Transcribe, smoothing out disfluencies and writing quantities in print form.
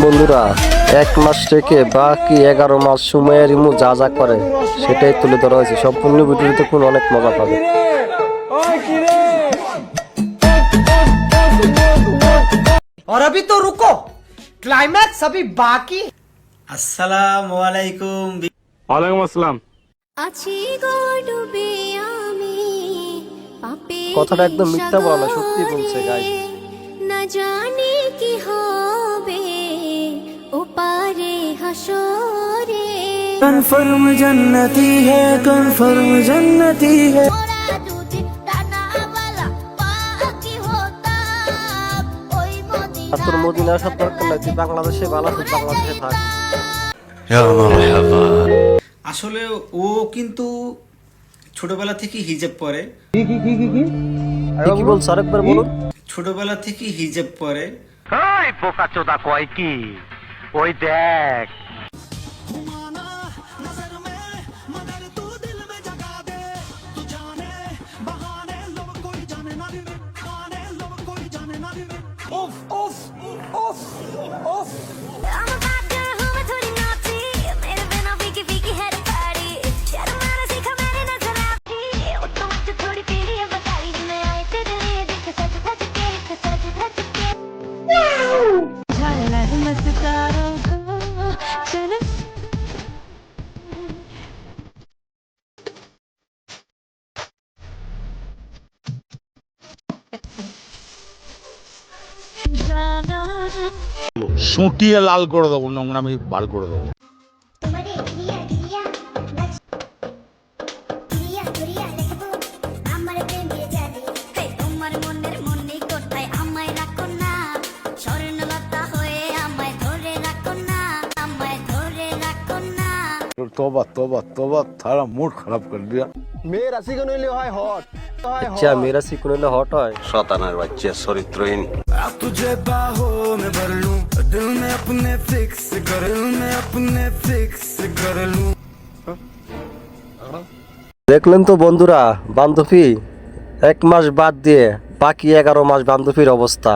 বন্ধুরা, 1 মাস থেকে বাকি 11 মাস সময়ের ইমু যা যা করে সেটাই তুলে ধরা হয়েছে। সম্পূর্ণ ভিডিওতে কোন অনেক মজা পাবে। और अभी तो रुको, क्लाइमैक्स अभी बाकी। আসসালামু আলাইকুম। ওয়ালাইকুম আসসালাম। কথাটা একদম মিথ্যা বলা না, সত্যি বলছে গাইস। না জানি কি হবে ওপারে হাসরে। কনফার্ম জান্নতি है, কনফার্ম জান্নতি है। আর তোর মদিনা আসার দরকার নাই, তুই বাংলাদেশে ভালো আছিস, বাংলাদেশে থাক। আসলে ও কিন্তু ছোটবেলা থেকে হিজাব পরে। কি বলছ আরেকবার বলুন। ছোটবেলা থেকে হিজাব পরে। ওই বোকাচোদা কয় কি? ওই দেখ। সুটিয়ে লাল করে দেবো, নোংরামি বার করে দেবো। तोबा तोबा तोबा, थारा मूड खराब कर दिया। আচ্ছা, মেয়েরা চিকন হইলে হট হয়? শতানার বাচ্চা চরিত্রহীন। तुझे बाहों में भर लूं, दिल में अपने फिक्स कर लूं, मैं अपने फिक्स कर लूं। দেখলেন তো বন্ধুরা, বান্ধবী 1 মাস বাদ দিয়ে বাকি 11 মাস বান্ধবীর অবস্থা।